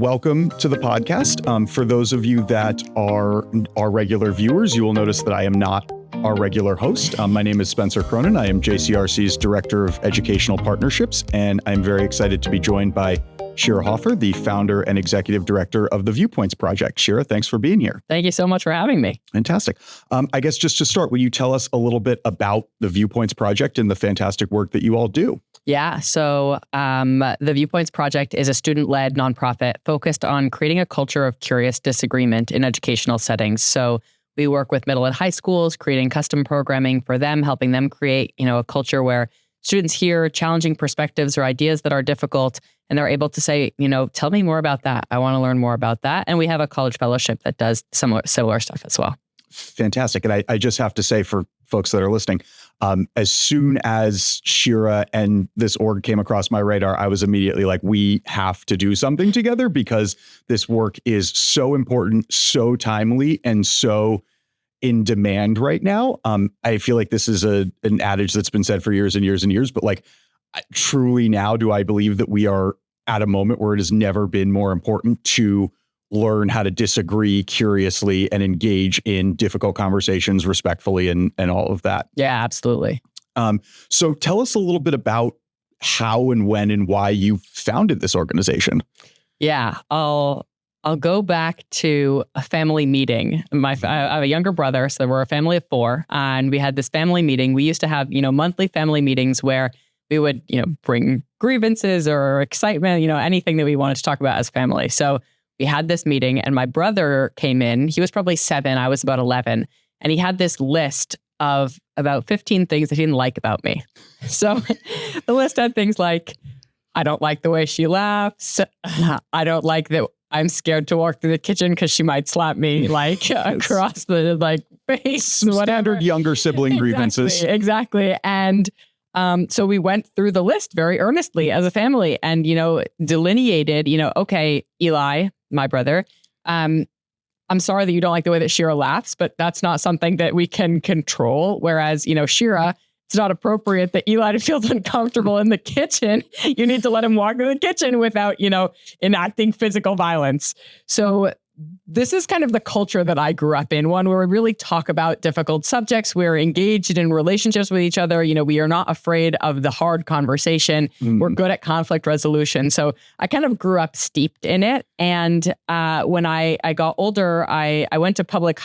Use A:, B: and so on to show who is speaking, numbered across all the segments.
A: Welcome to the podcast. For those of you that are our regular viewers, you will notice that I am not our regular host. My name is Spencer Cronin. I am JCRC's Director of Educational Partnerships, and I'm very excited to be joined by Shira Hoffer, the founder and executive director of the Viewpoints Project. Shira, thanks for being here.
B: Thank you so much for having me.
A: Fantastic. I guess just to start, will you tell us a little bit about the Viewpoints Project and the fantastic work that you all do?
B: Yeah. So the Viewpoints Project is a student-led nonprofit focused on creating a culture of curious disagreement in educational settings. So we work with middle and high schools, creating custom programming for them, helping them create, a culture where students hear challenging perspectives or ideas that are difficult, and they're able to say, tell me more about that. I want to learn more about that. And we have a college fellowship that does similar stuff as well.
A: Fantastic. And I just have to say for folks that are listening, as soon as Shira and this org came across my radar, I was immediately like, we have to do something together because this work is so important, so timely, and so in demand right now. I feel like this is an adage that's been said for years and years and years, but like truly now do I believe that we are at a moment where it has never been more important to learn how to disagree curiously and engage in difficult conversations respectfully and all of that.
B: Yeah, absolutely.
A: So tell us a little bit about how and when and why you founded this organization.
B: Yeah, I'll go back to a family meeting. I have a younger brother, so we're a family of four, and we had this family meeting. We used to have, monthly family meetings where we would, bring grievances or excitement, anything that we wanted to talk about as family. So we had this meeting and my brother came in. He was probably 7. I was about 11. And he had this list of about 15 things that he didn't like about me. So the list had things like, I don't like the way she laughs. I don't like that I'm scared to walk through the kitchen because she might slap me across the face. Whatever.
A: Standard younger sibling grievances.
B: Exactly. And so we went through the list very earnestly as a family and, delineated, okay, Eli, my brother, I'm sorry that you don't like the way that Shira laughs, but that's not something that we can control. Whereas, Shira, it's not appropriate that Eli feels uncomfortable in the kitchen. You need to let him walk through the kitchen without, enacting physical violence. So this is kind of the culture that I grew up in, one where we really talk about difficult subjects. We're engaged in relationships with each other. We are not afraid of the hard conversation. We're good at conflict resolution. So I kind of grew up steeped in it. And when I got older, I went to public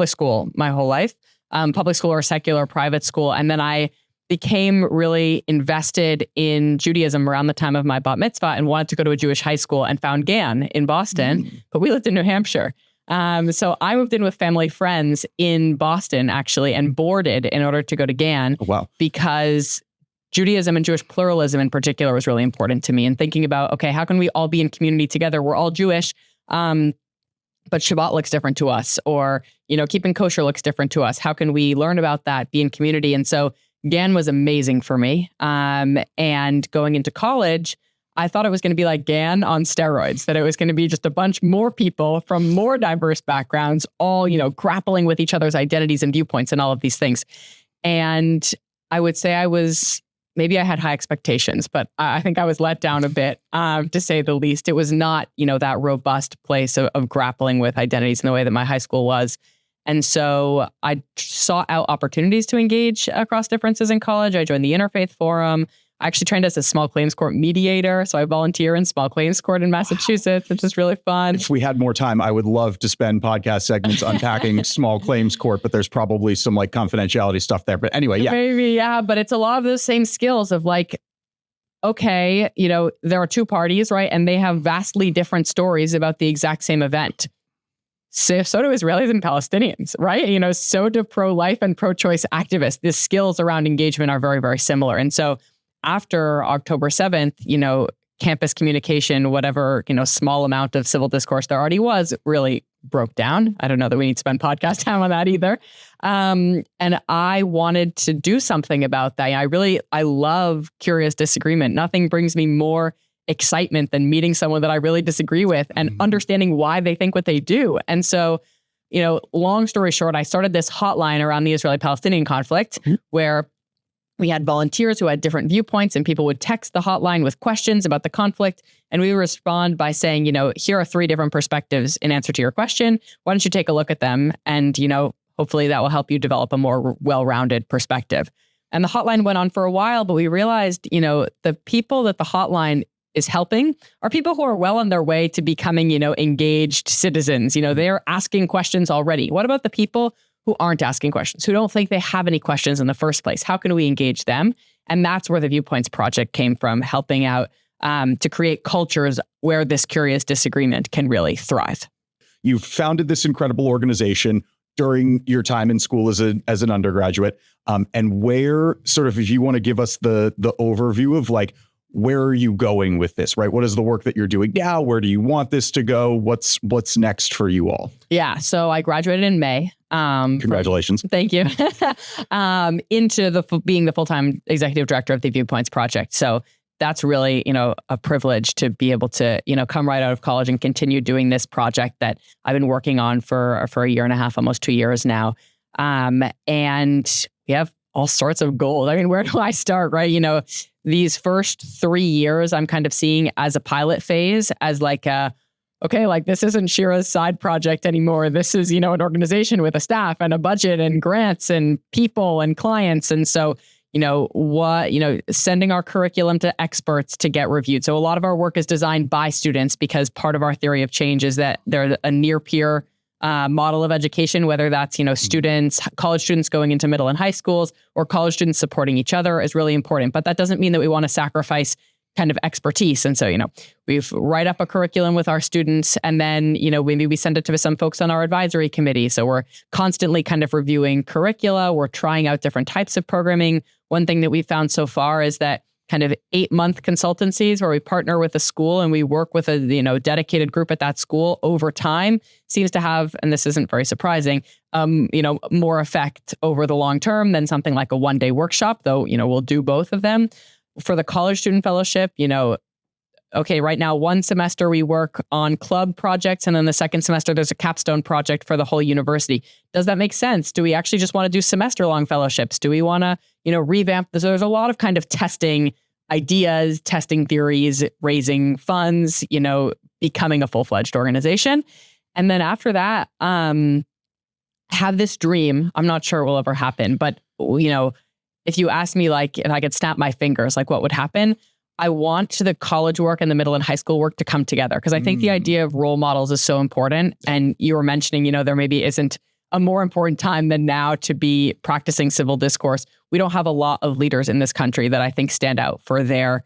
B: school my whole life, public school or secular private school. And then I became really invested in Judaism around the time of my bat mitzvah and wanted to go to a Jewish high school and found GAN in Boston, but we lived in New Hampshire. So I moved in with family friends in Boston, actually, and boarded in order to go to GAN.
A: Oh, wow.
B: Because Judaism and Jewish pluralism in particular was really important to me. And thinking about, okay, how can we all be in community together? We're all Jewish, but Shabbat looks different to us, or, keeping kosher looks different to us. How can we learn about that, be in community? And so GAN was amazing for me. And going into college, I thought it was going to be like GAN on steroids, that it was going to be just a bunch more people from more diverse backgrounds, all, grappling with each other's identities and viewpoints and all of these things. And I would say maybe I had high expectations, but I think I was let down a bit, to say the least. It was not, that robust place of grappling with identities in the way that my high school was. And so I sought out opportunities to engage across differences in college. I joined the Interfaith Forum. I actually trained as a small claims court mediator. So I volunteer in small claims court in Massachusetts, which is really fun. If
A: we had more time, I would love to spend podcast segments unpacking small claims court, but there's probably some confidentiality stuff there. But anyway, yeah.
B: Maybe, yeah. But it's a lot of those same skills of okay, there are two parties, right? And they have vastly different stories about the exact same event. So do Israelis and Palestinians, right? So do pro-life and pro-choice activists. The skills around engagement are very, very similar. And so after October 7th, campus communication, whatever, small amount of civil discourse there already was, really broke down. I don't know that we need to spend podcast time on that either. And I wanted to do something about that. I love curious disagreement. Nothing brings me more excitement than meeting someone that I really disagree with and understanding why they think what they do. And so, long story short, I started this hotline around the Israeli-Palestinian conflict where We had volunteers who had different viewpoints, and people would text the hotline with questions about the conflict. And we would respond by saying, here are 3 different perspectives in answer to your question. Why don't you take a look at them? And, hopefully that will help you develop a more well-rounded perspective. And the hotline went on for a while, but we realized, the people that the hotline is helping are people who are well on their way to becoming, engaged citizens. They're asking questions already. What about the people who aren't asking questions, who don't think they have any questions in the first place? How can we engage them? And that's where the Viewpoints Project came from, helping out to create cultures where this curious disagreement can really thrive.
A: You founded this incredible organization during your time in school as an undergraduate. And where sort of, if you want to give us the overview of like, where are you going with this, right? What is the work that you're doing now? Where do you want this to go? What's next for you all?
B: Yeah. So I graduated in May.
A: Congratulations.
B: Thank you. Into being the full-time executive director of the Viewpoints Project. So that's really, a privilege to be able to, come right out of college and continue doing this project that I've been working on for a year and a half, almost 2 years now. And we have all sorts of goals. I mean, where do I start, right? These first 3 years I'm kind of seeing as a pilot phase, as like this isn't Shira's side project anymore. This is, an organization with a staff and a budget and grants and people and clients. And so, sending our curriculum to experts to get reviewed. So a lot of our work is designed by students, because part of our theory of change is that they're a near peer model of education, whether that's, students, college students going into middle and high schools, or college students supporting each other, is really important. But that doesn't mean that we want to sacrifice kind of expertise. And so, we write up a curriculum with our students, and then, maybe we send it to some folks on our advisory committee. So we're constantly kind of reviewing curricula. We're trying out different types of programming. One thing that we've found so far is that kind of 8-month consultancies where we partner with a school and we work with a dedicated group at that school over time seems to have, and this isn't very surprising, more effect over the long term than something like a one-day workshop, though, we'll do both of them. For the college student fellowship, right now, one semester we work on club projects, and then the second semester there's a capstone project for the whole university. Does that make sense? Do we actually just want to do semester-long fellowships? Do we want to, revamp this? There's a lot of kind of testing ideas, testing theories, raising funds, becoming a full-fledged organization. And then after that, have this dream. I'm not sure it will ever happen, but, if you ask me, like, if I could snap my fingers, like, what would happen? I want the college work and the middle and high school work to come together, because I think the idea of role models is so important. And you were mentioning, there maybe isn't a more important time than now to be practicing civil discourse. We don't have a lot of leaders in this country that I think stand out for their,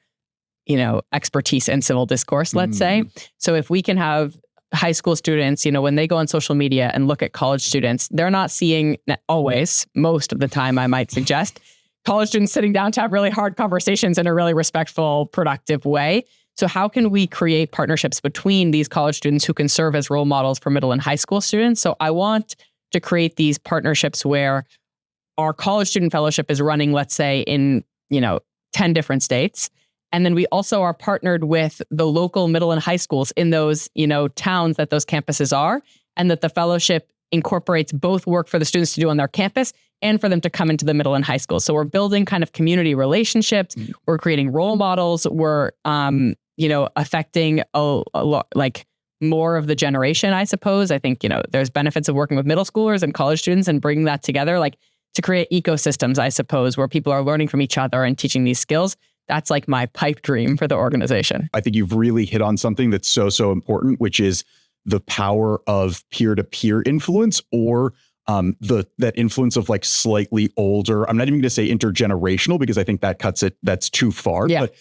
B: expertise in civil discourse, let's say. So if we can have high school students, when they go on social media and look at college students, they're not seeing always, most of the time, I might suggest, college students sitting down to have really hard conversations in a really respectful, productive way. So how can we create partnerships between these college students who can serve as role models for middle and high school students? So I want to create these partnerships where our college student fellowship is running, let's say, in, 10 different states. And then we also are partnered with the local middle and high schools in those, towns that those campuses are, and that the fellowship incorporates both work for the students to do on their campus and for them to come into the middle and high school. So we're building kind of community relationships. We're creating role models. We're, affecting a lot, like more of the generation, I suppose. I think, there's benefits of working with middle schoolers and college students and bringing that together, like to create ecosystems, I suppose, where people are learning from each other and teaching these skills. That's like my pipe dream for the organization.
A: I think you've really hit on something that's so important, which is the power of peer-to-peer influence, or that influence of like slightly older. I'm not even going to say intergenerational, because I think that that's too far.
B: Yeah.
A: But,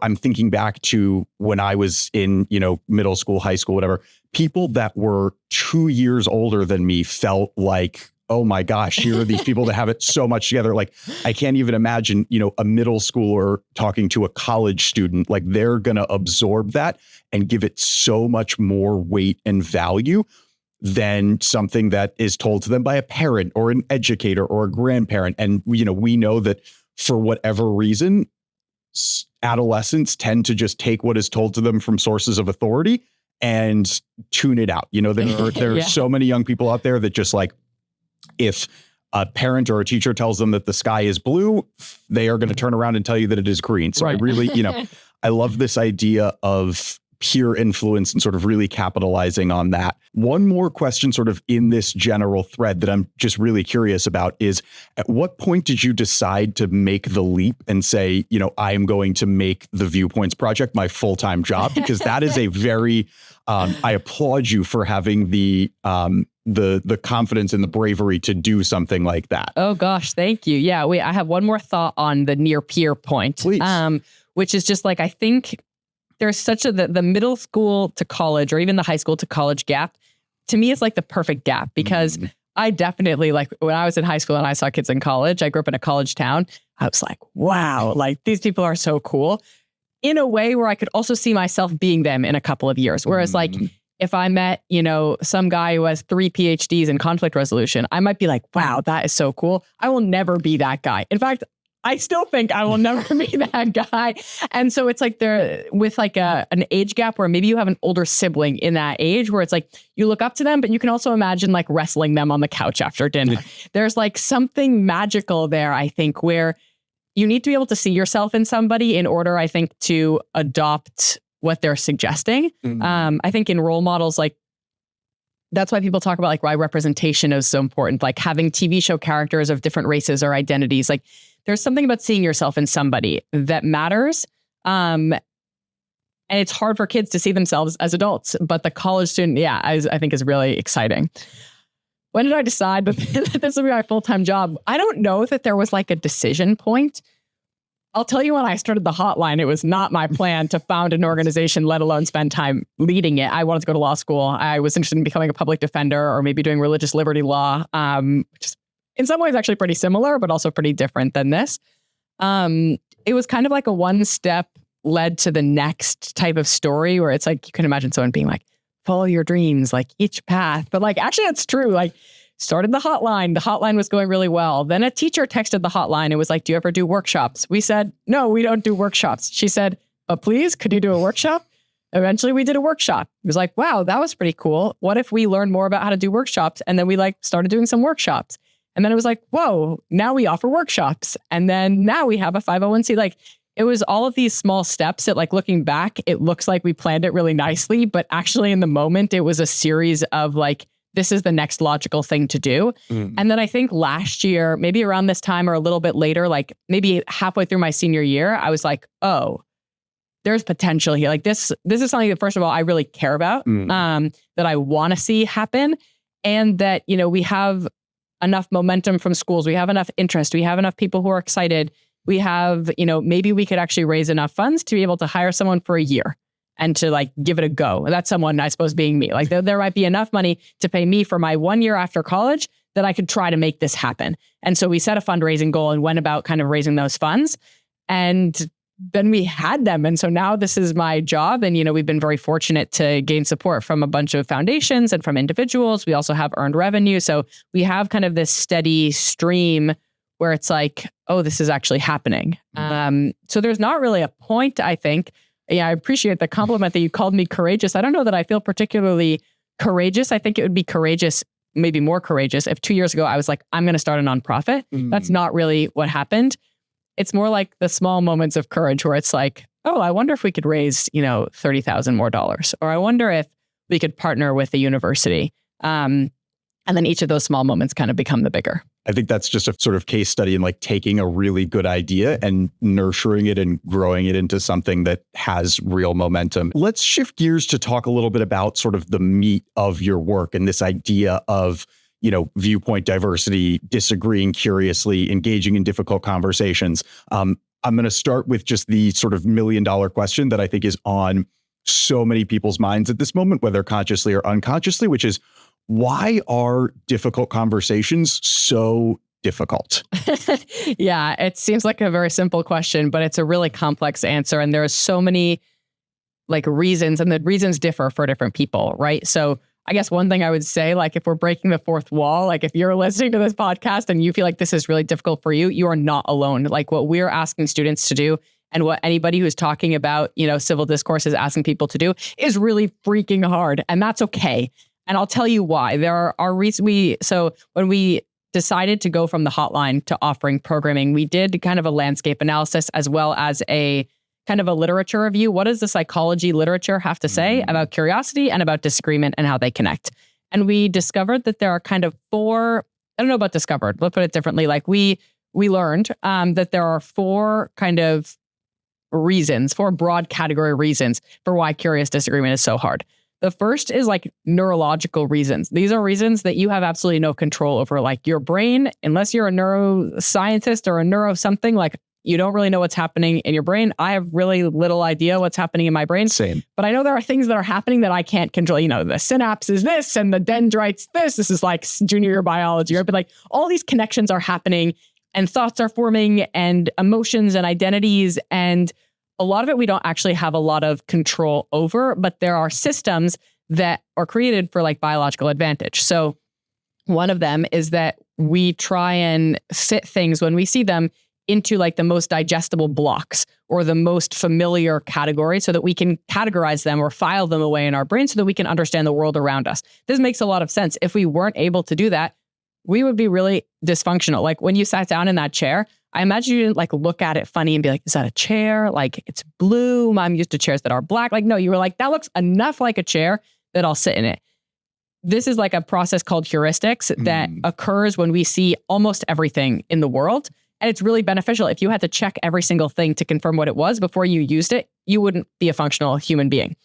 A: I'm thinking back to when I was in, middle school, high school, whatever, people that were 2 years older than me felt like, oh my gosh, here are these people that have it so much together. Like, I can't even imagine, a middle schooler talking to a college student. Like, they're going to absorb that and give it so much more weight and value than something that is told to them by a parent or an educator or a grandparent. And, we know that for whatever reason, adolescents tend to just take what is told to them from sources of authority and tune it out. There are
B: Yeah.
A: so many young people out there that just like, if a parent or a teacher tells them that the sky is blue, they are going to turn around and tell you that it is green. So I really, I love this idea of peer influence and sort of really capitalizing on that. One more question sort of in this general thread that I'm just really curious about is, at what point did you decide to make the leap and say, I am going to make the Viewpoints Project my full-time job? Because that is a very, I applaud you for having the confidence and the bravery to do something like that.
B: Oh gosh, thank you. Yeah, I have one more thought on the near peer point.
A: Please.
B: Which is just like, I think there's such the middle school to college or even the high school to college gap. To me, it's like the perfect gap because I definitely, like when I was in high school and I saw kids in college, I grew up in a college town. I was like, wow, like these people are so cool in a way where I could also see myself being them in a couple of years. Whereas like if I met, some guy who has 3 PhDs in conflict resolution, I might be like, wow, that is so cool. I will never be that guy. In fact, I still think I will never be that guy. And so it's like there with like an age gap where maybe you have an older sibling in that age where it's like you look up to them, but you can also imagine like wrestling them on the couch after dinner. There's like something magical there, I think, where you need to be able to see yourself in somebody in order, I think, to adopt what they're suggesting. I think in role models, like that's why people talk about like why representation is so important, like having TV show characters of different races or identities. Like there's something about seeing yourself in somebody that matters. And it's hard for kids to see themselves as adults, but the college student, I think is really exciting. When did I decide that this would be my full-time job? I don't know that there was like a decision point. I'll tell you, when I started the hotline, it was not my plan to found an organization, let alone spend time leading it. I wanted to go to law school. I was interested in becoming a public defender or maybe doing religious liberty law, which is in some ways actually pretty similar, but also pretty different than this. It was kind of like a one step led to the next type of story where it's like, you can imagine someone being like, follow your dreams, like each path. But like, actually, it's true. Like, started the hotline. The hotline was going really well. Then a teacher texted the hotline. It was like, do you ever do workshops? We said, no, we don't do workshops. She said, please, could you do a workshop? Eventually we did a workshop. It was like, wow, that was pretty cool. What if we learned more about how to do workshops? And then we like started doing some workshops. And then it was like, whoa, now we offer workshops. And then now we have a 501c. Like, it was all of these small steps that, like, looking back, it looks like we planned it really nicely, but actually in the moment, it was a series of like, this is the next logical thing to do. And then I think last year, maybe around this time or a little bit later, like maybe halfway through my senior year, I was like, oh, there's potential here. Like this is something that, first of all, I really care about, that I want to see happen. And that, we have enough momentum from schools. We have enough interest. We have enough people who are excited. We have, maybe we could actually raise enough funds to be able to hire someone for a year and to like give it a go. And that's someone, I suppose, being me. Like there might be enough money to pay me for my 1 year after college that I could try to make this happen. And so we set a fundraising goal and went about kind of raising those funds. And then we had them. And so now this is my job. And, we've been very fortunate to gain support from a bunch of foundations and from individuals. We also have earned revenue. So we have kind of this steady stream where it's like, oh, this is actually happening. So there's not really a point, I think. Yeah, I appreciate the compliment that you called me courageous. I don't know that I feel particularly courageous. I think it would be courageous, maybe more courageous, if 2 years ago I was like, I'm going to start a nonprofit. That's not really what happened. It's more like the small moments of courage where it's like, oh, I wonder if we could raise, $30,000 more. Or I wonder if we could partner with the university. And then each of those small moments kind of become the bigger.
A: I think that's just a sort of case study in like taking a really good idea and nurturing it and growing it into something that has real momentum. Let's shift gears to talk a little bit about sort of the meat of your work and this idea of, viewpoint diversity, disagreeing curiously, engaging in difficult conversations. I'm going to start with just the sort of $1 million question that I think is on so many people's minds at this moment, whether consciously or unconsciously, which is, why are difficult conversations so difficult?
B: Yeah, it seems like a very simple question, but it's a really complex answer. And there are so many like reasons, and the reasons differ for different people, right? So I guess one thing I would say, like if we're breaking the fourth wall, like if you're listening to this podcast and you feel like this is really difficult for you, you are not alone. Like what we're asking students to do and what anybody who's talking about, civil discourse is asking people to do is really freaking hard. And that's okay. And I'll tell you why. There are reasons so when we decided to go from the hotline to offering programming, we did kind of a landscape analysis as well as a kind of a literature review. What does the psychology literature have to say about curiosity and about disagreement and how they connect? And we discovered that there are kind of four, I don't know about discovered, let's put it differently. Like we learned that there are four kind of reasons, four broad category reasons for why curious disagreement is so hard. The first is like neurological reasons. These are reasons that you have absolutely no control over, like your brain, unless you're a neuroscientist or a neuro something, like you don't really know what's happening in your brain. I have really little idea what's happening in my brain.
A: Same.
B: But I know there are things that are happening that I can't control. You know, the synapse is this and the dendrites this. This is like junior year biology, right? But like all these connections are happening and thoughts are forming and emotions and identities. And a lot of it we don't actually have a lot of control over, but there are systems that are created for like biological advantage. So one of them is that we try and fit things when we see them into like the most digestible blocks or the most familiar categories so that we can categorize them or file them away in our brain so that we can understand the world around us. This makes a lot of sense. If we weren't able to do that, we would be really dysfunctional. Like when you sat down in that chair, I imagine you didn't like look at it funny and be like, is that a chair? Like it's blue. I'm used to chairs that are black. Like, no, you were like, that looks enough like a chair that I'll sit in it. This is like a process called heuristics that occurs when we see almost everything in the world. And it's really beneficial. If you had to check every single thing to confirm what it was before you used it, you wouldn't be a functional human being.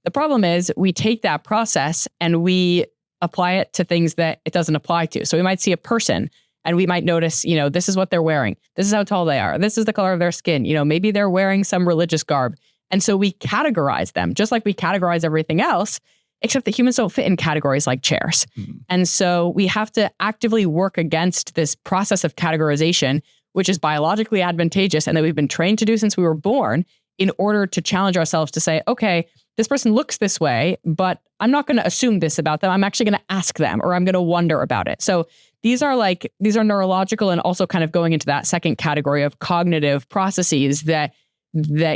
B: The problem is we take that process and we apply it to things that it doesn't apply to. So we might see a person and we might notice, you know, this is what they're wearing. This is how tall they are. This is the color of their skin. You know, maybe they're wearing some religious garb. And so we categorize them just like we categorize everything else, except that humans don't fit in categories like chairs. And so we have to actively work against this process of categorization, which is biologically advantageous and that we've been trained to do since we were born, in order to challenge ourselves to say, okay, this person looks this way, but I'm not going to assume this about them. I'm actually going to ask them, or I'm going to wonder about it. So these are neurological and also kind of going into that second category of cognitive processes that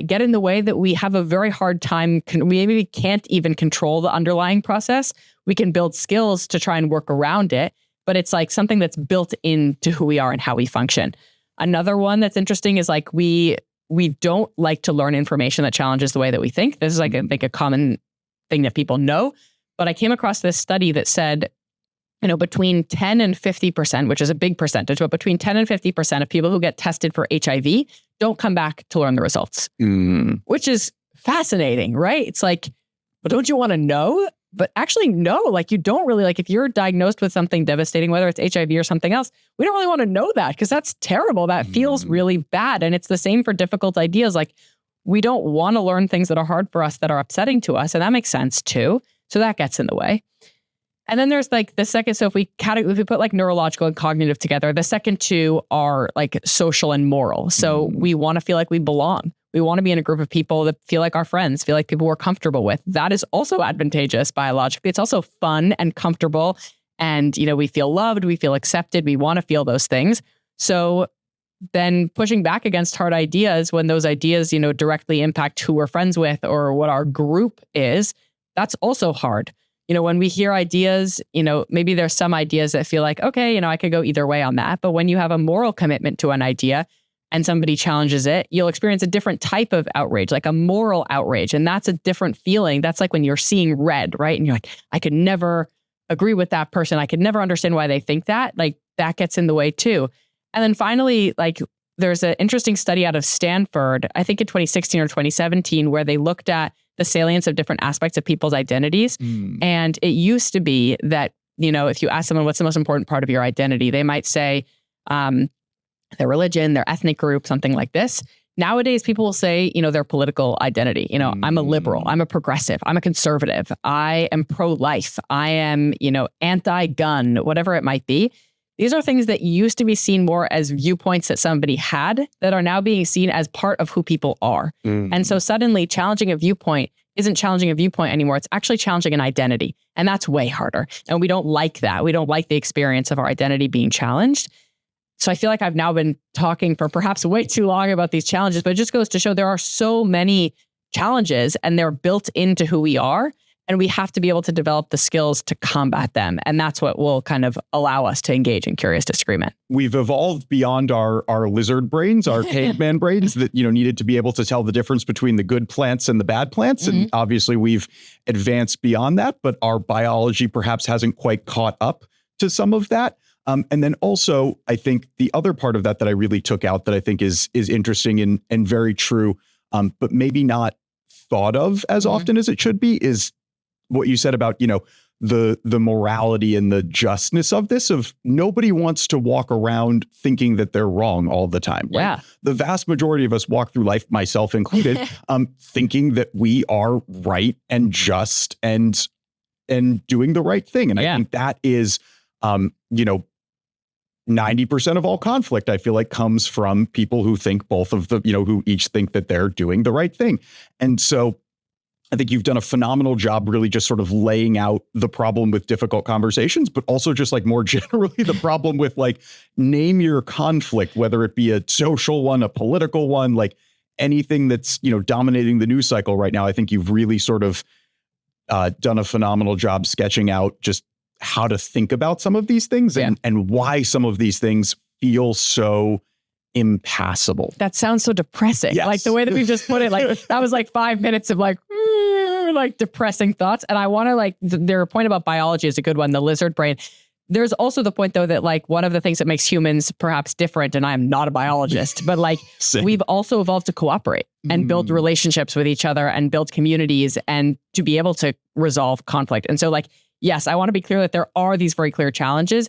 B: get in the way that we have a very hard time. We maybe can't even control the underlying process. We can build skills to try and work around it, but it's like something that's built into who we are and how we function. Another one that's interesting is like we don't like to learn information that challenges the way that we think. This is like a common thing that people know. But I came across this study that said, you know, between 10 and 50%, which is a big percentage, but between 10 and 50% of people who get tested for HIV don't come back to learn the results, which is fascinating, right? It's like, but don't you want to know? But actually, no, like you don't really, like if you're diagnosed with something devastating, whether it's HIV or something else, we don't really want to know that because that's terrible. That feels really bad. And it's the same for difficult ideas. Like we don't want to learn things that are hard for us, that are upsetting to us. And that makes sense too. So that gets in the way. And then there's like the second, so if we put like neurological and cognitive together, the second two are like social and moral. So we want to feel like we belong. We want to be in a group of people that feel like our friends, feel like people we're comfortable with. That is also advantageous biologically. It's also fun and comfortable. And, you know, we feel loved, we feel accepted, we want to feel those things. So then pushing back against hard ideas when those ideas, you know, directly impact who we're friends with or what our group is, that's also hard. You know, when we hear ideas, you know, maybe there's some ideas that feel like, okay, you know, I could go either way on that. But when you have a moral commitment to an idea and somebody challenges it, you'll experience a different type of outrage, like a moral outrage. And that's a different feeling. That's like when you're seeing red, right? And you're like, I could never agree with that person. I could never understand why they think that. Like that gets in the way too. And then finally, like there's an interesting study out of Stanford, I think in 2016 or 2017, where they looked at the salience of different aspects of people's identities. And it used to be that, you know, if you ask someone what's the most important part of your identity, they might say their religion, their ethnic group, something like this. Nowadays, people will say, you know, their political identity. You know, I'm a liberal, I'm a progressive, I'm a conservative, I am pro-life, I am, you know, anti-gun, whatever it might be. These are things that used to be seen more as viewpoints that somebody had that are now being seen as part of who people are. And so suddenly challenging a viewpoint isn't challenging a viewpoint anymore. It's actually challenging an identity. And that's way harder. And we don't like that. We don't like the experience of our identity being challenged. So I feel like I've now been talking for perhaps way too long about these challenges, but it just goes to show there are so many challenges and they're built into who we are. And we have to be able to develop the skills to combat them. And that's what will kind of allow us to engage in curious disagreement.
A: We've evolved beyond our lizard brains, our caveman brains that, needed to be able to tell the difference between the good plants and the bad plants. And obviously we've advanced beyond that, but our biology perhaps hasn't quite caught up to some of that. And then also, I think the other part of that I really took out that I think is interesting and very true, but maybe not thought of as often as it should be, is what you said about, the morality and the justness of this, of nobody wants to walk around thinking that they're wrong all the time. Right?
B: Yeah.
A: The vast majority of us walk through life, myself included, thinking that we are right and just and doing the right thing. And I think that is, 90% of all conflict, I feel like, comes from people who think both of the, who each think that they're doing the right thing. And so I think you've done a phenomenal job really just sort of laying out the problem with difficult conversations, but also just like more generally the problem with like name your conflict, whether it be a social one, a political one, like anything that's, dominating the news cycle right now. I think you've really sort of done a phenomenal job sketching out just how to think about some of these things and why some of these things feel so impassable.
B: That sounds so depressing.
A: Yes.
B: Like the way that we've just put it, like that was like 5 minutes of like depressing thoughts. And I want to their point about biology is a good one, the lizard brain. There's also the point though that like one of the things that makes humans perhaps different, and I am not a biologist, but like we've also evolved to cooperate and build relationships with each other and build communities and to be able to resolve conflict. And so like, yes, I want to be clear that there are these very clear challenges,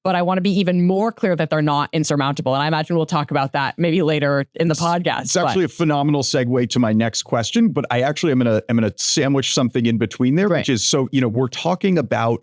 B: but I want to be even more clear that they're not insurmountable. And I imagine we'll talk about that maybe later in the podcast.
A: It's actually a phenomenal segue to my next question, but I actually am going to sandwich something in between there, which is, so, we're talking about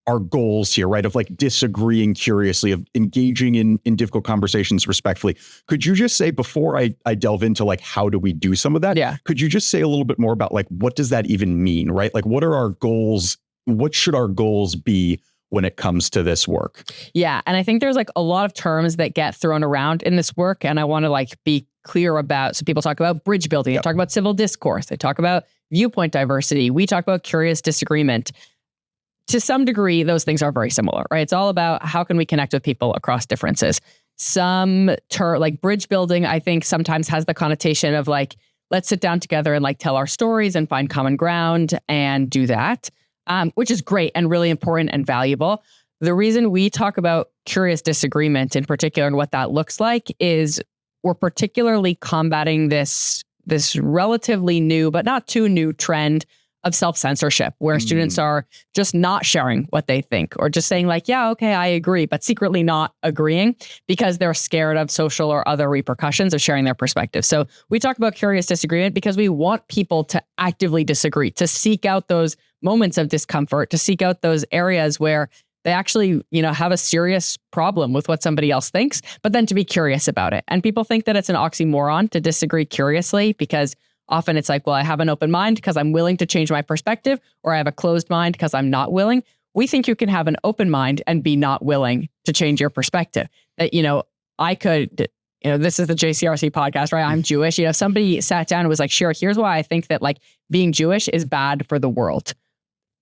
A: our goals here, right? Of like disagreeing curiously, of engaging in difficult conversations respectfully. Could you just say, before I delve into like, how do we do some of that?
B: Yeah.
A: Could you just say a little bit more about like, what does that even mean, right? Like, what are our goals? What should our goals be when it comes to this work?
B: Yeah. And I think there's like a lot of terms that get thrown around in this work. And I want to like be clear about, so people talk about bridge building, they talk about civil discourse, they talk about viewpoint diversity. We talk about curious disagreement. To some degree, those things are very similar, right? It's all about how can we connect with people across differences. Like bridge building, I think sometimes has the connotation of like, let's sit down together and like tell our stories and find common ground and do that. Which is great and really important and valuable. The reason we talk about curious disagreement in particular and what that looks like is we're particularly combating this relatively new, but not too new trend of self-censorship, where students are just not sharing what they think or just saying like, yeah, okay, I agree, but secretly not agreeing because they're scared of social or other repercussions of sharing their perspective. So we talk about curious disagreement because we want people to actively disagree, to seek out those moments of discomfort, to seek out those areas where they actually, have a serious problem with what somebody else thinks, but then to be curious about it. And people think that it's an oxymoron to disagree curiously because often it's like, well, I have an open mind because I'm willing to change my perspective, or I have a closed mind because I'm not willing. We think you can have an open mind and be not willing to change your perspective. That, I could, this is the JCRC podcast, right? I'm Jewish. Somebody sat down and was like, Shira, here's why I think that like being Jewish is bad for the world.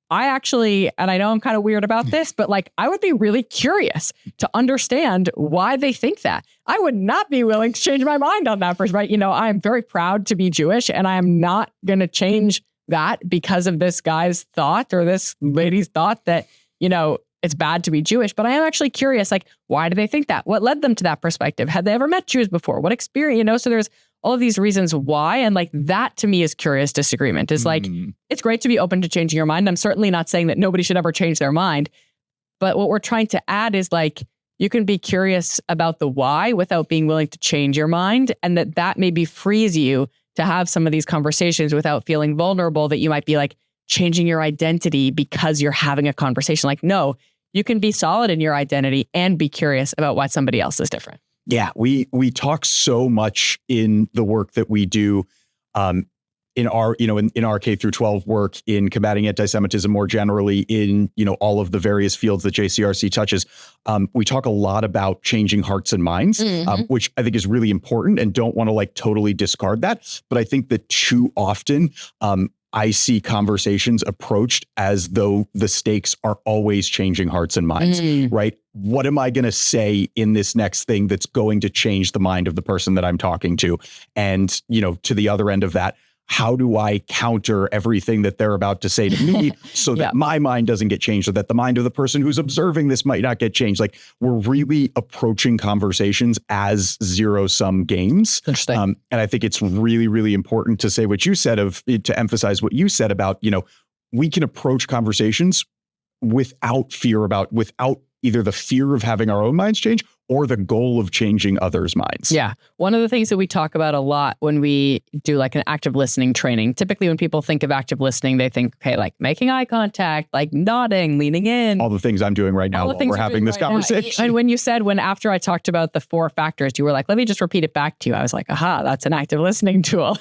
B: I actually, and I know I'm kind of weird about this, but like, I would be really curious to understand why they think that. I would not be willing to change my mind on that first, right? I am very proud to be Jewish, and I am not going to change that because of this guy's thought or this lady's thought that, it's bad to be Jewish. But I am actually curious, like, why do they think that? What led them to that perspective? Had they ever met Jews before? What experience, So there's all of these reasons why. And like that to me is curious disagreement. It's like, it's great to be open to changing your mind. I'm certainly not saying that nobody should ever change their mind. But what we're trying to add is like, you can be curious about the why without being willing to change your mind. And that maybe frees you to have some of these conversations without feeling vulnerable that you might be like changing your identity because you're having a conversation. Like, no, you can be solid in your identity and be curious about why somebody else is different.
A: Yeah, we talk so much in the work that we do in our, in our K through 12 work, in combating anti-Semitism more generally, in, all of the various fields that JCRC touches. We talk a lot about changing hearts and minds, which I think is really important, and don't want to like totally discard that. But I think that too often I see conversations approached as though the stakes are always changing hearts and minds, right? What am I going to say in this next thing that's going to change the mind of the person that I'm talking to? And, to the other end of that, how do I counter everything that they're about to say to me so that my mind doesn't get changed, or that the mind of the person who's observing this might not get changed? Like, we're really approaching conversations as zero-sum games.
B: Interesting.
A: And I think it's really, really important to say what you said, to emphasize what you said about, we can approach conversations without either the fear of having our own minds change or the goal of changing others' minds.
B: Yeah. One of the things that we talk about a lot when we do like an active listening training, typically when people think of active listening, they think, okay, like making eye contact, like nodding, leaning in.
A: All the things I'm doing right now while we're having this conversation.
B: And when you said, after I talked about the 4 factors, you were like, let me just repeat it back to you. I was like, aha, that's an active listening tool.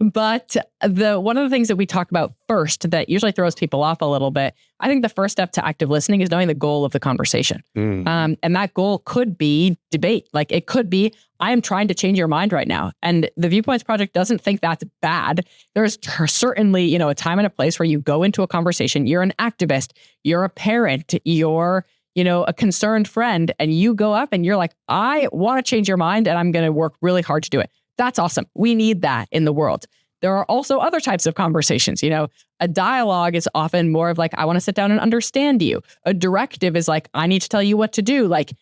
B: But one of the things that we talk about first that usually throws people off a little bit, I think the first step to active listening is knowing the goal of the conversation. And that goal could be debate. Like, it could be, I am trying to change your mind right now. And the Viewpoints Project doesn't think that's bad. There's certainly, a time and a place where you go into a conversation. You're an activist, you're a parent, you're, a concerned friend, and you go up and you're like, I want to change your mind and I'm going to work really hard to do it. That's awesome. We need that in the world. There are also other types of conversations. A dialogue is often more of like, I want to sit down and understand you. A directive is like, I need to tell you what to do. Like,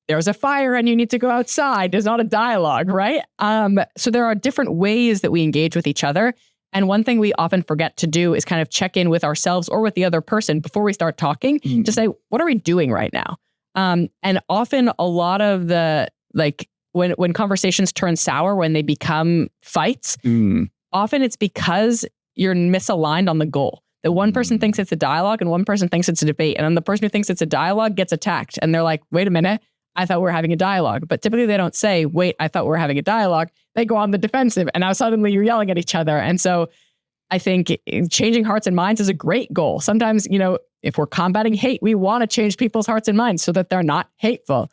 B: there's a fire and you need to go outside. There's not a dialogue, right? So there are different ways that we engage with each other. And one thing we often forget to do is kind of check in with ourselves or with the other person before we start talking to say, what are we doing right now? And often a lot of the, like, when conversations turn sour, when they become fights, often it's because you're misaligned on the goal. That one person thinks it's a dialogue and one person thinks it's a debate. And then the person who thinks it's a dialogue gets attacked. And they're like, wait a minute, I thought we were having a dialogue. But typically they don't say, wait, I thought we were having a dialogue. They go on the defensive and now suddenly you're yelling at each other. And so I think changing hearts and minds is a great goal. Sometimes, if we're combating hate, we want to change people's hearts and minds so that they're not hateful.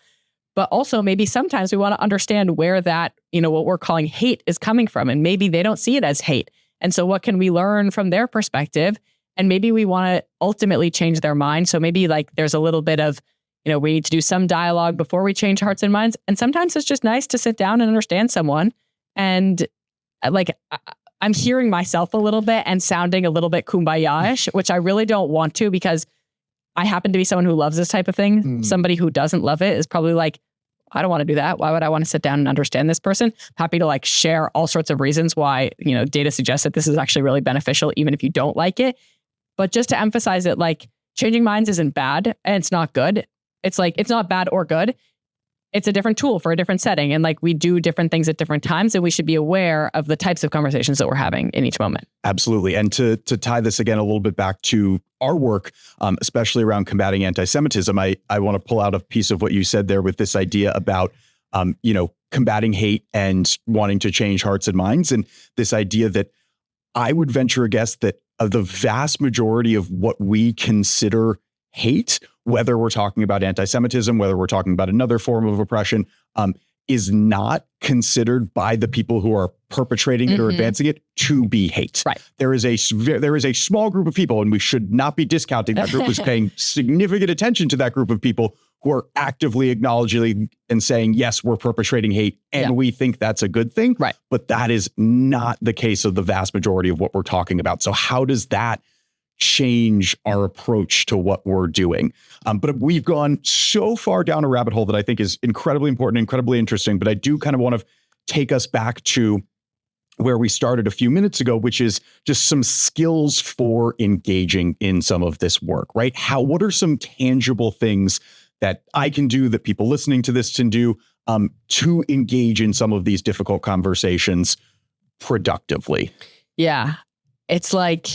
B: But also maybe sometimes we want to understand where that, what we're calling hate is coming from. And maybe they don't see it as hate. And so what can we learn from their perspective? And maybe we want to ultimately change their mind. So maybe like there's a little bit of, we need to do some dialogue before we change hearts and minds. And sometimes it's just nice to sit down and understand someone. And like, I'm hearing myself a little bit and sounding a little bit kumbaya-ish, which I really don't want to, because I happen to be someone who loves this type of thing. Somebody who doesn't love it is probably like, I don't want to do that. Why would I want to sit down and understand this person? Happy to like share all sorts of reasons why, data suggests that this is actually really beneficial, even if you don't like it. But just to emphasize it, like, changing minds isn't bad and it's not good. It's like, it's not bad or good. It's a different tool for a different setting. And like, we do different things at different times, and we should be aware of the types of conversations that we're having in each moment.
A: Absolutely. And to tie this again a little bit back to our work, especially around combating anti-Semitism, I want to pull out a piece of what you said there with this idea about, combating hate and wanting to change hearts and minds. And this idea that I would venture a guess that the vast majority of what we consider hate, whether we're talking about anti-Semitism, whether we're talking about another form of oppression, is not considered by the people who are perpetrating it or advancing it to be hate.
B: Right.
A: There is a small group of people, and we should not be discounting that group, is paying significant attention to that group of people who are actively acknowledging and saying, yes, we're perpetrating hate, and we think that's a good thing.
B: Right.
A: But that is not the case of the vast majority of what we're talking about. So how does that change our approach to what we're doing? But we've gone so far down a rabbit hole that I think is incredibly important, incredibly interesting. But I do kind of want to take us back to where we started a few minutes ago, which is just some skills for engaging in some of this work, right? What are some tangible things that I can do, that people listening to this can do, to engage in some of these difficult conversations productively?
B: Yeah. It's like,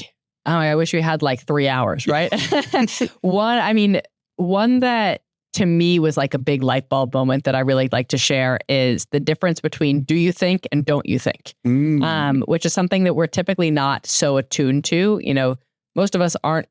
B: oh, I wish we had like 3 hours, right? One that to me was like a big light bulb moment that I really like to share is the difference between do you think and don't you think, which is something that we're typically not so attuned to. Most of us aren't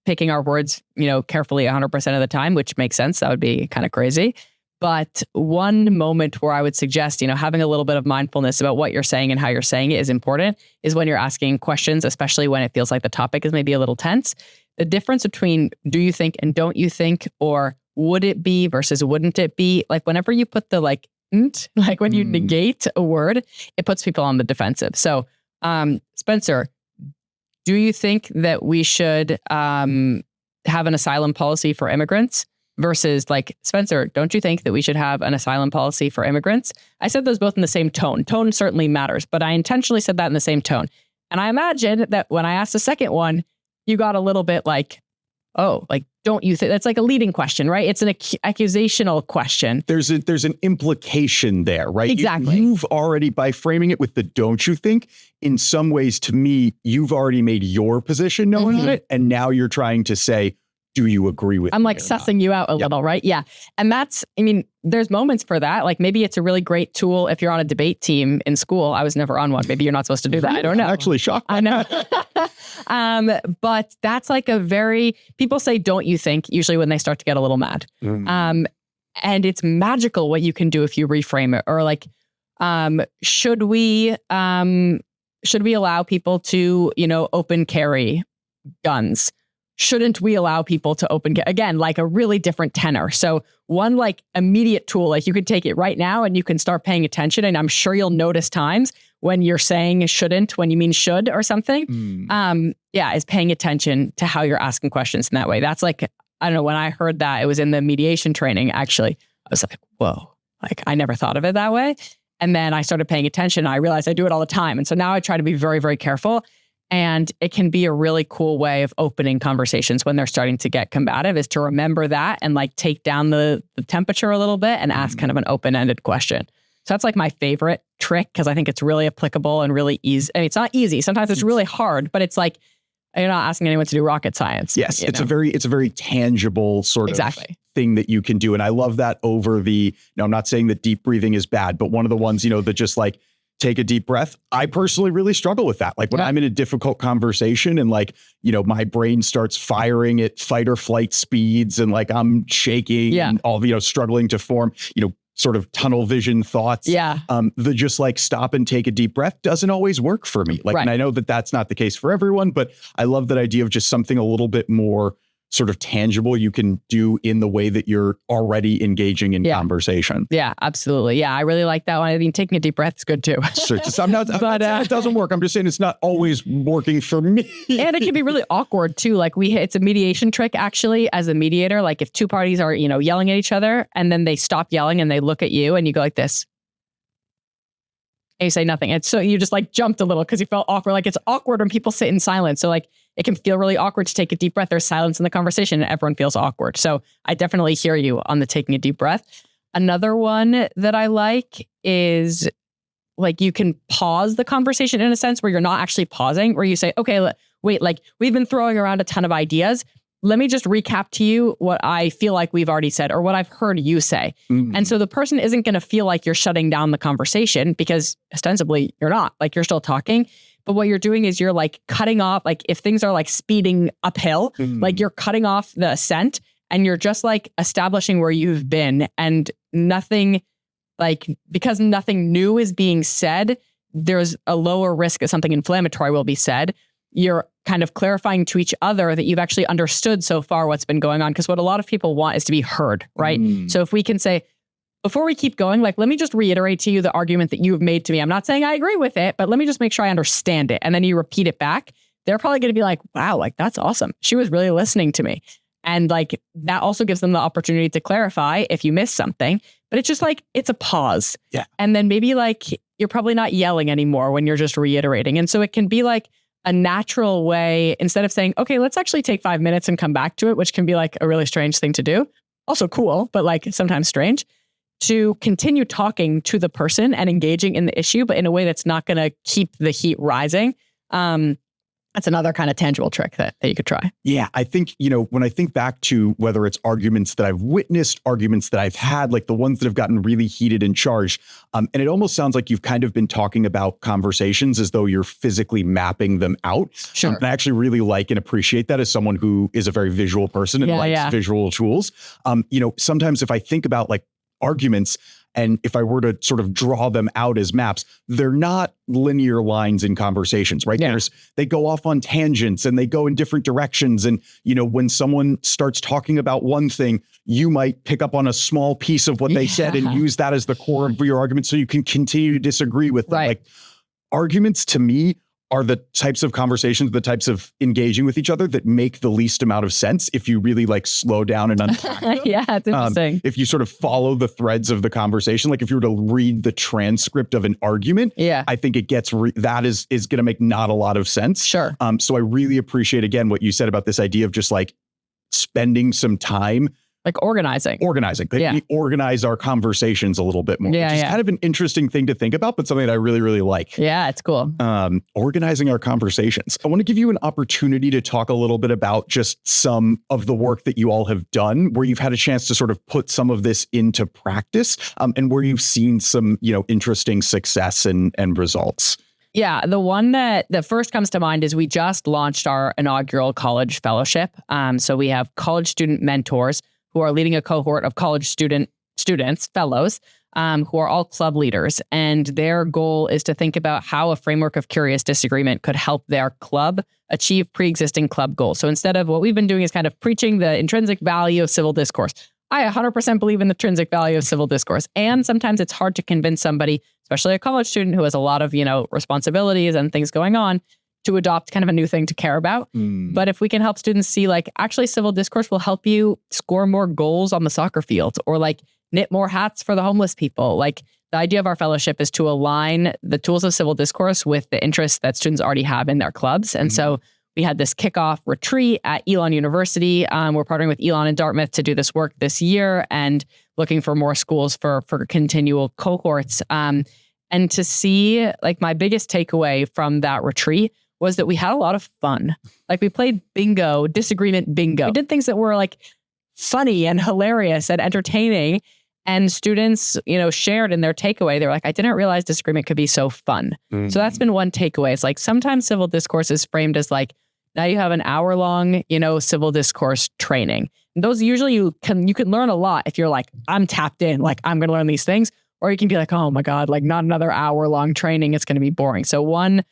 B: picking our words, carefully 100% of the time, which makes sense. That would be kind of crazy. But one moment where I would suggest, having a little bit of mindfulness about what you're saying and how you're saying it is important is when you're asking questions, especially when it feels like the topic is maybe a little tense. The difference between do you think and don't you think, or would it be versus wouldn't it be, like whenever you put the like when you negate a word, it puts people on the defensive. So, Spencer, do you think that we should have an asylum policy for immigrants? Versus like, Spencer, don't you think that we should have an asylum policy for immigrants? I said those both in the same tone. Tone certainly matters, but I intentionally said that in the same tone. And I imagine that when I asked the second one, you got a little bit like, oh, like, don't you think? That's like a leading question, right? It's an accusational question.
A: There's an implication there, right?
B: Exactly.
A: You've already, by framing it with the don't you think, in some ways to me, you've already made your position known on it. And now you're trying to say, do you agree with me?
B: I'm like sussing you out a little, right? Yeah. And there's moments for that. Like maybe it's a really great tool if you're on a debate team in school. I was never on one. Maybe you're not supposed to do that. I don't know.
A: I'm actually shocked.
B: I know. But that's like people say, don't you think, usually when they start to get a little mad. And it's magical what you can do if you reframe it. Or like, should we allow people to, open carry guns? Shouldn't we allow people to again, like a really different tenor. So one like immediate tool, like you could take it right now and you can start paying attention. And I'm sure you'll notice times when you're saying shouldn't, when you mean should or something. Is paying attention to how you're asking questions in that way. That's like, I don't know, when I heard that, it was in the mediation training, actually, I was like, whoa, like I never thought of it that way. And then I started paying attention and I realized I do it all the time. And so now I try to be very, very careful. And it can be a really cool way of opening conversations when they're starting to get combative, is to remember that and like take down the temperature a little bit and ask kind of an open-ended question. So that's like my favorite trick because I think it's really applicable and really easy. I mean, it's not easy. Sometimes it's really hard, but it's like you're not asking anyone to do rocket science.
A: Yes, it's a very tangible sort of thing that you can do. And I love that over I'm not saying that deep breathing is bad, but one of the ones, that just like, take a deep breath. I personally really struggle with that. Like when I'm in a difficult conversation and like, my brain starts firing at fight or flight speeds and like I'm shaking and all, struggling to form, sort of tunnel vision thoughts. The just like stop and take a deep breath doesn't always work for me. Like, and I know that that's not the case for everyone, but I love that idea of just something a little bit more sort of tangible you can do in the way that you're already engaging in conversation. Yeah,
B: absolutely. Yeah, I really like that one. I mean, taking a deep breath is good too.
A: Sure. I'm not it doesn't work. I'm just saying it's not always working for me.
B: And it can be really awkward too. Like it's a mediation trick actually as a mediator. Like if two parties are, yelling at each other and then they stop yelling and they look at you and you go like this. And you say nothing. And so you just like jumped a little because you felt awkward. Like it's awkward when people sit in silence. So like it can feel really awkward to take a deep breath. There's silence in the conversation and everyone feels awkward. So I definitely hear you on the taking a deep breath. Another one that I like is like you can pause the conversation in a sense where you're not actually pausing, where you say, okay, wait, like we've been throwing around a ton of ideas. Let me just recap to you what I feel like we've already said or what I've heard you say. And so the person isn't going to feel like you're shutting down the conversation because ostensibly you're not, like you're still talking. But what you're doing is you're like cutting off, like if things are like speeding uphill, like you're cutting off the ascent and you're just like establishing where you've been and nothing like, because nothing new is being said, there's a lower risk that something inflammatory will be said. You're kind of clarifying to each other that you've actually understood so far what's been going on. Because what a lot of people want is to be heard, right? So if we can say, before we keep going, like, let me just reiterate to you the argument that you've made to me. I'm not saying I agree with it, but let me just make sure I understand it. And then you repeat it back. They're probably going to be like, wow, like, that's awesome. She was really listening to me. And like, that also gives them the opportunity to clarify if you missed something. But it's just like, it's a pause.
A: Yeah.
B: And then maybe like, you're probably not yelling anymore when you're just reiterating. And so it can be like a natural way, instead of saying, okay, let's actually take 5 minutes and come back to it, which can be like a really strange thing to do. Also cool, but like sometimes strange. To continue talking to the person and engaging in the issue, but in a way that's not going to keep the heat rising. That's another kind of tangible trick that you could try.
A: Yeah, I think, when I think back to whether it's arguments that I've witnessed, arguments that I've had, like the ones that have gotten really heated and charged, and it almost sounds like you've kind of been talking about conversations as though you're physically mapping them out.
B: Sure.
A: And I actually really like and appreciate that as someone who is a very visual person and likes visual tools. Sometimes if I think about like arguments. And if I were to sort of draw them out as maps, they're not linear lines in conversations, right?
B: Yeah.
A: They go off on tangents and they go in different directions. And, when someone starts talking about one thing, you might pick up on a small piece of what they said and use that as the core of your argument so you can continue to disagree with them.
B: Right.
A: Like, arguments to me are the types of conversations, the types of engaging with each other that make the least amount of sense if you really slow down and unpack them.
B: Yeah, it's interesting.
A: If you sort of follow the threads of the conversation, like if you were to read the transcript of an argument, I think it gets, that is going to make not a lot of sense.
B: Sure.
A: So I really appreciate, again, what you said about this idea of just spending some time
B: organizing.
A: We organize our conversations a little bit more, which is kind of an interesting thing to think about, but something that I really, really like.
B: Yeah, it's cool.
A: Organizing our conversations. I want to give you an opportunity to talk a little bit about just some of the work that you all have done, where you've had a chance to sort of put some of this into practice, and where you've seen some, interesting success and results.
B: Yeah, the one that first comes to mind is we just launched our inaugural college fellowship. So we have college student mentors who are leading a cohort of college students, fellows, who are all club leaders. And their goal is to think about how a framework of curious disagreement could help their club achieve pre-existing club goals. So instead of what we've been doing is kind of preaching the intrinsic value of civil discourse. I 100% believe in the intrinsic value of civil discourse. And sometimes it's hard to convince somebody, especially a college student who has a lot of, responsibilities and things going on, to adopt kind of a new thing to care about. But if we can help students see actually civil discourse will help you score more goals on the soccer field, or knit more hats for the homeless people. The idea of our fellowship is to align the tools of civil discourse with the interests that students already have in their clubs. And so we had this kickoff retreat at Elon University. We're partnering with Elon and Dartmouth to do this work this year and looking for more schools for continual cohorts. And to see my biggest takeaway from that retreat was that we had a lot of fun. We played bingo, disagreement bingo. We did things that were funny and hilarious and entertaining. And students, shared in their takeaway. They were I didn't realize disagreement could be so fun. So that's been one takeaway. It's sometimes civil discourse is framed as now you have an hour-long, civil discourse training. And those usually you can learn a lot if you're I'm tapped in, I'm going to learn these things. Or you can be oh my God, not another hour-long training. It's going to be boring. So one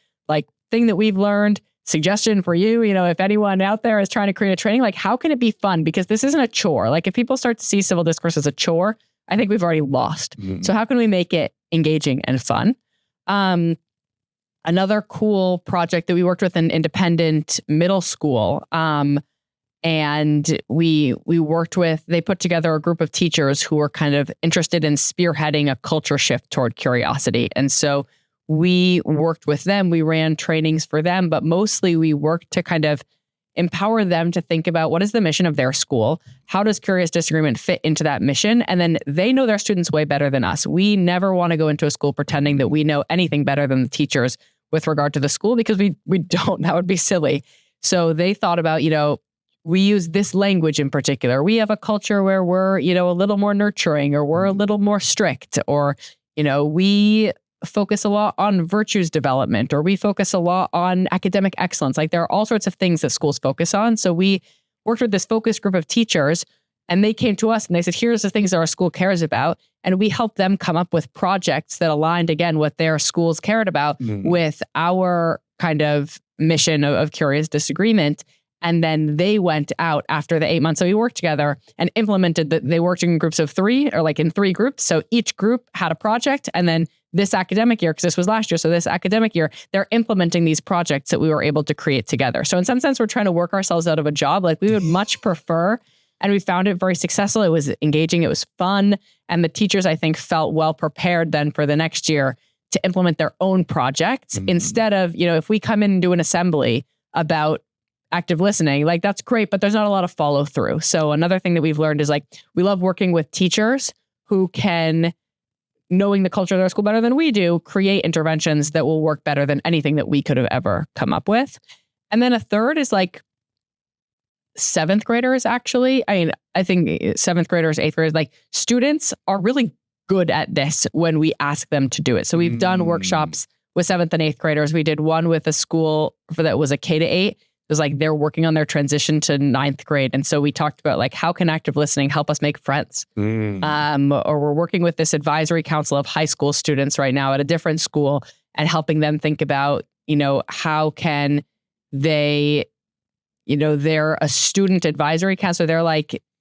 B: thing that we've learned, suggestion for you, if anyone out there is trying to create a training, how can it be fun? Because this isn't a chore. If people start to see civil discourse as a chore, I think we've already lost. So how can we make it engaging and fun? Another cool project that we worked with an independent middle school, and we worked with, they put together a group of teachers who were kind of interested in spearheading a culture shift toward curiosity. And so we worked with them, we ran trainings for them, but mostly we worked to kind of empower them to think about what is the mission of their school? How does curious disagreement fit into that mission? And then they know their students way better than us. We never want to go into a school pretending that we know anything better than the teachers with regard to the school, because we don't. That would be silly. So they thought about, we use this language in particular. We have a culture where we're, a little more nurturing, or we're a little more strict, or, we focus a lot on virtues development, or we focus a lot on academic excellence. There are all sorts of things that schools focus on. So we worked with this focus group of teachers, and they came to us and they said, here's the things that our school cares about. And we helped them come up with projects that aligned, again, what their schools cared about with our kind of mission of curious disagreement. And then they went out after the 8 months. So we worked together and implemented that. They worked in groups of 3, or in 3 groups. So each group had a project. And then this academic year, because this was last year, so this academic year, they're implementing these projects that we were able to create together. So in some sense, we're trying to work ourselves out of a job. We would much prefer, and we found it very successful. It was engaging. It was fun. And the teachers, I think, felt well prepared then for the next year to implement their own projects instead of, if we come in and do an assembly about active listening, that's great, but there's not a lot of follow through. So another thing that we've learned is we love working with teachers who can, knowing the culture of their school better than we do, create interventions that will work better than anything that we could have ever come up with. And then a third is 7th graders, actually. I think 7th graders, 8th graders, students are really good at this when we ask them to do it. So we've done workshops with 7th and 8th graders. We did one with a school that was a K-8. was like, they're working on their transition to 9th grade. And so we talked about like, how can active listening help us make friends? Or we're working with this advisory council of high school students right now at a different school and helping them think about, how can they, they're a student advisory council.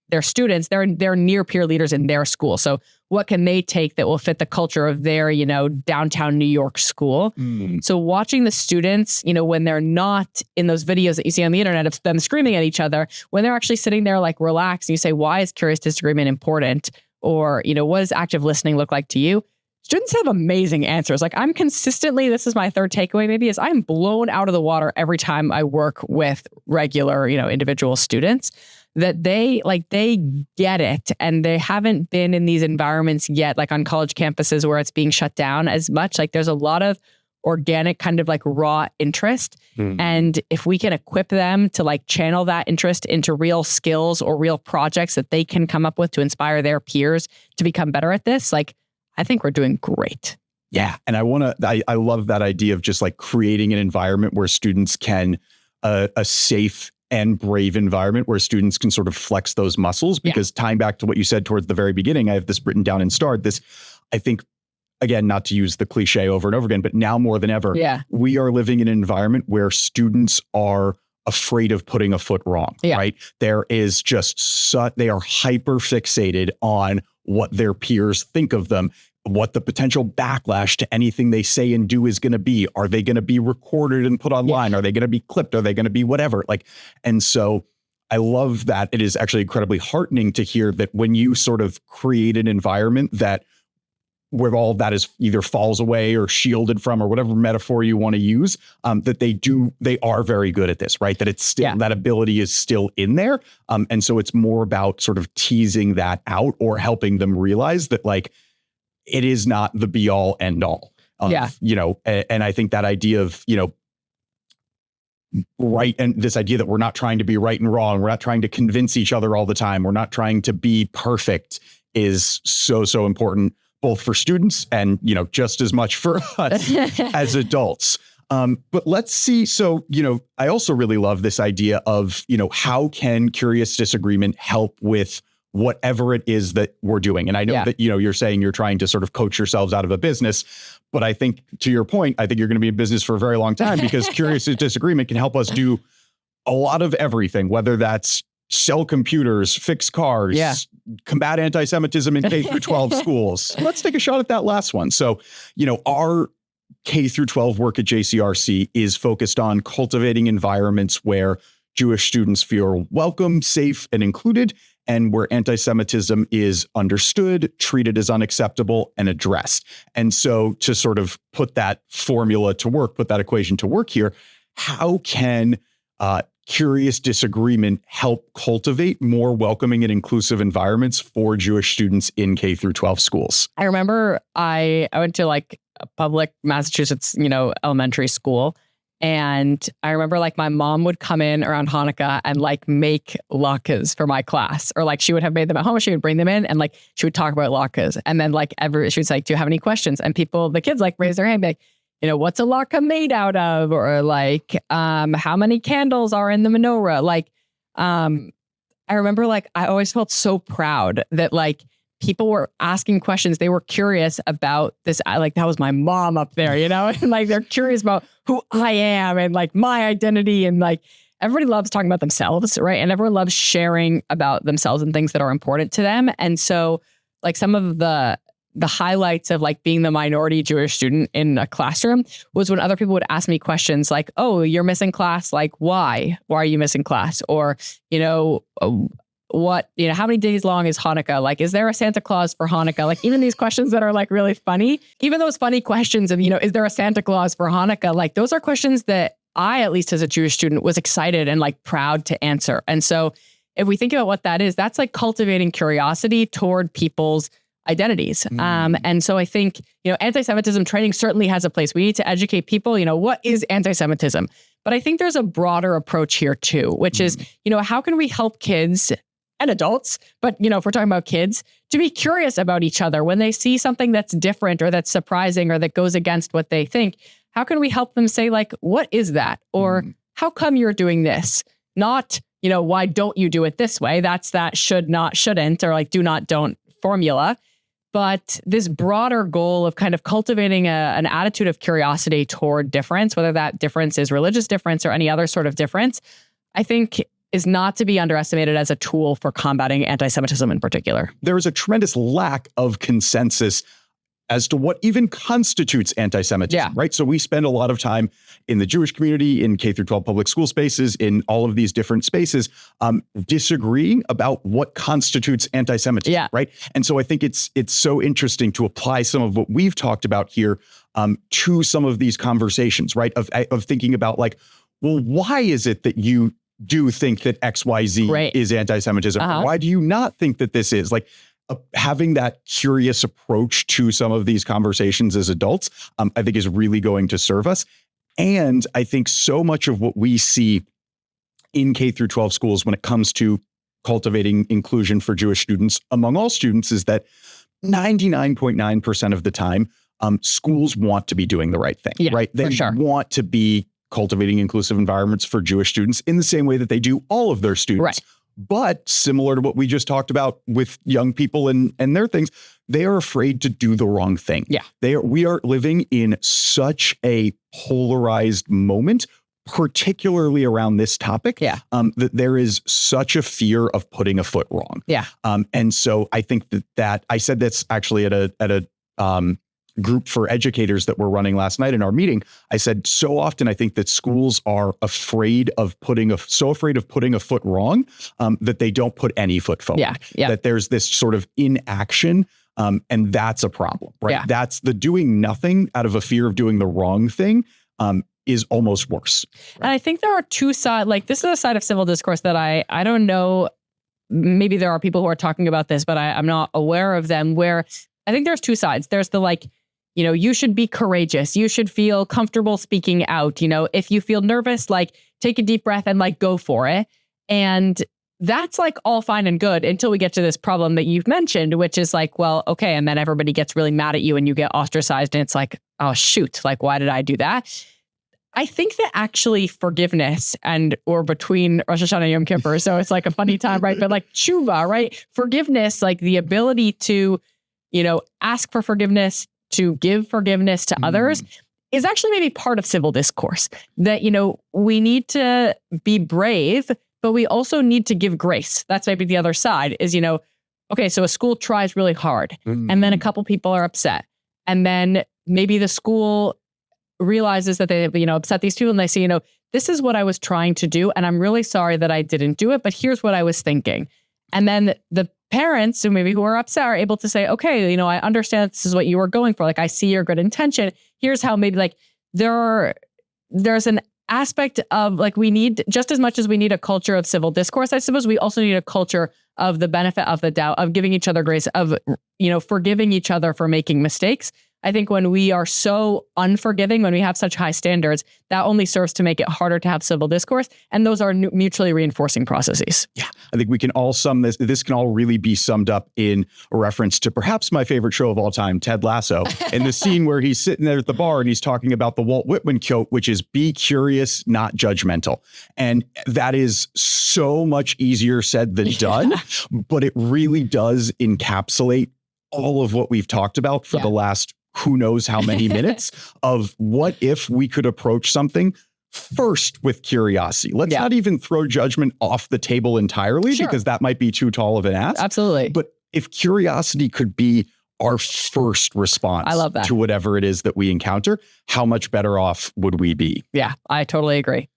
B: They're students, they're near peer leaders in their school. So what can they take that will fit the culture of their, downtown New York school? So watching the students, when they're not in those videos that you see on the internet of them screaming at each other, when they're actually sitting there like relaxed and you say, why is curious disagreement important? Or, what does active listening look like to you? Students have amazing answers. Like I'm consistently, this is my third takeaway maybe, is I'm blown out of the water every time I work with regular, individual students. That they get it and they haven't been in these environments yet, like on college campuses where it's being shut down as much. Like there's a lot of organic kind of like raw interest. And if we can equip them to like channel that interest into real skills or real projects that they can come up with to inspire their peers to become better at this, like I think we're doing great.
A: Yeah. And I love that idea of just like creating an environment where students can, a safe and brave environment where students can sort of flex those muscles, because tying back to what you said towards the very beginning, I have this written down in starred. This, I think, again, not to use the cliche over and over again, but now more than ever, we are living in an environment where students are afraid of putting a foot wrong, right? There is just they are hyper fixated on what their peers think of them, what the potential backlash to anything they say and do is going to be. Are they going to be recorded and put online? Are they going to be clipped? Are they going to be whatever? And so I love that. It is actually incredibly heartening to hear that when you sort of create an environment where all of that is either falls away or shielded from, or whatever metaphor you want to use, that they are very good at this, right? That it's still, that ability is still in there. And so it's more about sort of teasing that out or helping them realize that like, it is not the be all end all. And I think that idea of, right. And this idea that we're not trying to be right and wrong. We're not trying to convince each other all the time. We're not trying to be perfect is so important, both for students and, just as much for us as adults. But let's see. So, I also really love this idea of, how can curious disagreement help with whatever it is that we're doing. And I know that, you're saying you're trying to sort of coach yourselves out of a business, but I think to your point, I think you're going to be in business for a very long time because curious disagreement can help us do a lot of everything, whether that's sell computers, fix cars, combat anti-Semitism in K through 12 schools. Let's take a shot at that last one. So, our K through 12 work at JCRC is focused on cultivating environments where Jewish students feel welcome, safe, and included, and where anti-Semitism is understood, treated as unacceptable, and addressed. And so to sort of put that formula to work, put that equation to work here, how can curious disagreement help cultivate more welcoming and inclusive environments for Jewish students in K through 12 schools?
B: I remember I went to like a public Massachusetts, elementary school. And I remember like my mom would come in around Hanukkah and like make latkes for my class, or like she would have made them at home. She would bring them in and like she would talk about latkes. And then like she was like, do you have any questions? And the kids like raise their hand, like, what's a latke made out of? Or like, how many candles are in the menorah? Like, I remember like I always felt so proud that like people were asking questions. They were curious about this. That was my mom up there, and like they're curious about who I am and like my identity. And like everybody loves talking about themselves, right? And everyone loves sharing about themselves and things that are important to them. And so like some of the highlights of like being the minority Jewish student in a classroom was when other people would ask me questions like, oh, you're missing class. Like, why? Why are you missing class? Or, how many days long is Hanukkah? Like, is there a Santa Claus for Hanukkah? Like, even these questions that are like really funny, even those funny questions of, is there a Santa Claus for Hanukkah? Like, those are questions that I, at least as a Jewish student, was excited and like proud to answer. And so if we think about what that is, that's like cultivating curiosity toward people's identities. And so I think, anti-Semitism training certainly has a place. We need to educate people, what is anti-Semitism? But I think there's a broader approach here too, which is, how can we help kids and adults, but if we're talking about kids, to be curious about each other when they see something that's different or that's surprising or that goes against what they think? How can we help them say like, what is that? Or how come you're doing this? Not, why don't you do it this way? That's that should not, shouldn't, or like do not, don't formula. But this broader goal of kind of cultivating an attitude of curiosity toward difference, whether that difference is religious difference or any other sort of difference, I think is not to be underestimated as a tool for combating anti-Semitism in particular.
A: There is a tremendous lack of consensus as to what even constitutes anti-Semitism, right? So we spend a lot of time in the Jewish community, in K through 12 public school spaces, in all of these different spaces, disagreeing about what constitutes anti-Semitism, right? And so I think it's so interesting to apply some of what we've talked about here to some of these conversations, right? Of thinking about like, well, why is it that you do think that XYZ is anti-Semitism? Why do you not think that this is? Like, having that curious approach to some of these conversations as adults, I think is really going to serve us. And I think so much of what we see in K through 12 schools when it comes to cultivating inclusion for Jewish students among all students is that 99.9% of the time, schools want to be doing the right thing, right? They want to be cultivating inclusive environments for Jewish students in the same way that they do all of their students. Right. But similar to what we just talked about with young people and their things, they are afraid to do the wrong thing. We are living in such a polarized moment, particularly around this topic, that there is such a fear of putting a foot wrong. And so I think that I said this actually at a group for educators that we're running last night in our meeting. I said, so often I think that schools are afraid of putting a foot wrong, that they don't put any foot forward. That there's this sort of inaction, and that's a problem, right? That's the doing nothing out of a fear of doing the wrong thing, is almost worse. Right?
B: And I think there are two sides, like this is a side of civil discourse that I don't know, maybe there are people who are talking about this, but I'm not aware of them, where I think there's two sides. There's the like, you should be courageous. You should feel comfortable speaking out. If you feel nervous, like take a deep breath and like go for it. And that's like all fine and good until we get to this problem that you've mentioned, which is like, well, okay. And then everybody gets really mad at you and you get ostracized and it's like, oh, shoot, like, why did I do that? I think that actually forgiveness or between Rosh Hashanah and Yom Kippur, so it's like a funny time, right? But like tshuva, right? Forgiveness, like the ability to, ask for forgiveness, to give forgiveness to others is actually maybe part of civil discourse. That, we need to be brave, but we also need to give grace. That's maybe the other side is, okay, so a school tries really hard and then a couple people are upset. And then maybe the school realizes that they, upset these people and they say, this is what I was trying to do. And I'm really sorry that I didn't do it, but here's what I was thinking. And then the parents who are upset are able to say, okay, I understand this is what you were going for. Like, I see your good intention. Here's how maybe like there's an aspect of like, we need just as much as we need a culture of civil discourse, I suppose we also need a culture of the benefit of the doubt, of giving each other grace, of, forgiving each other for making mistakes. I think when we are so unforgiving, when we have such high standards, that only serves to make it harder to have civil discourse. And those are mutually reinforcing processes.
A: Yeah, I think we can all sum this. This can all really be summed up in a reference to perhaps my favorite show of all time, Ted Lasso, in the scene where he's sitting there at the bar and he's talking about the Walt Whitman quote, which is be curious, not judgmental. And that is so much easier said than done, but it really does encapsulate all of what we've talked about for the last who knows how many minutes of what if we could approach something first with curiosity. Let's not even throw judgment off the table entirely because that might be too tall of an ask.
B: Absolutely.
A: But if curiosity could be our first response to whatever it is that we encounter, how much better off would we be?
B: Yeah, I totally agree.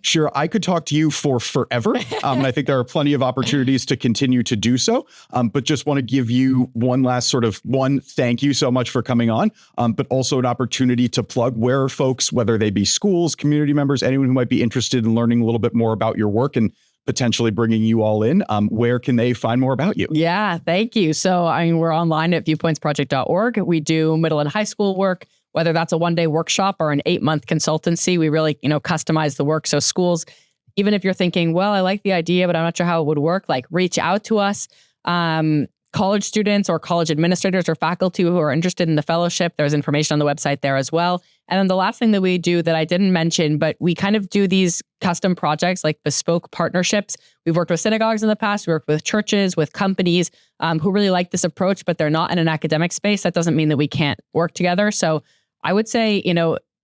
A: Shira, I could talk to you for forever. And I think there are plenty of opportunities to continue to do so. But just want to give you one last thank you so much for coming on, but also an opportunity to plug where folks, whether they be schools, community members, anyone who might be interested in learning a little bit more about your work and potentially bringing you all in, where can they find more about you?
B: Yeah, thank you. So we're online at viewpointsproject.org. We do middle and high school work, whether that's a one-day workshop or an 8-month consultancy. We really, customize the work. So schools, even if you're thinking, well, I like the idea, but I'm not sure how it would work, like reach out to us. College students or college administrators or faculty who are interested in the fellowship, there's information on the website there as well. And then the last thing that we do that I didn't mention, but we kind of do these custom projects like bespoke partnerships. We've worked with synagogues in the past. We worked with churches, with companies who really like this approach, but they're not in an academic space. That doesn't mean that we can't work together. So I would say,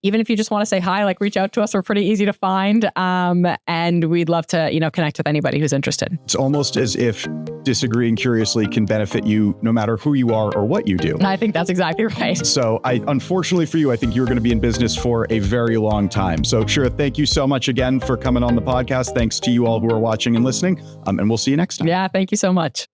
B: even if you just want to say hi, like reach out to us. We're pretty easy to find. And we'd love to, connect with anybody who's interested.
A: It's almost as if disagreeing curiously can benefit you no matter who you are or what you do.
B: I think that's exactly right.
A: So unfortunately for you, I think you're going to be in business for a very long time. So Shira, thank you so much again for coming on the podcast. Thanks to you all who are watching and listening. And we'll see you next time.
B: Yeah, thank you so much.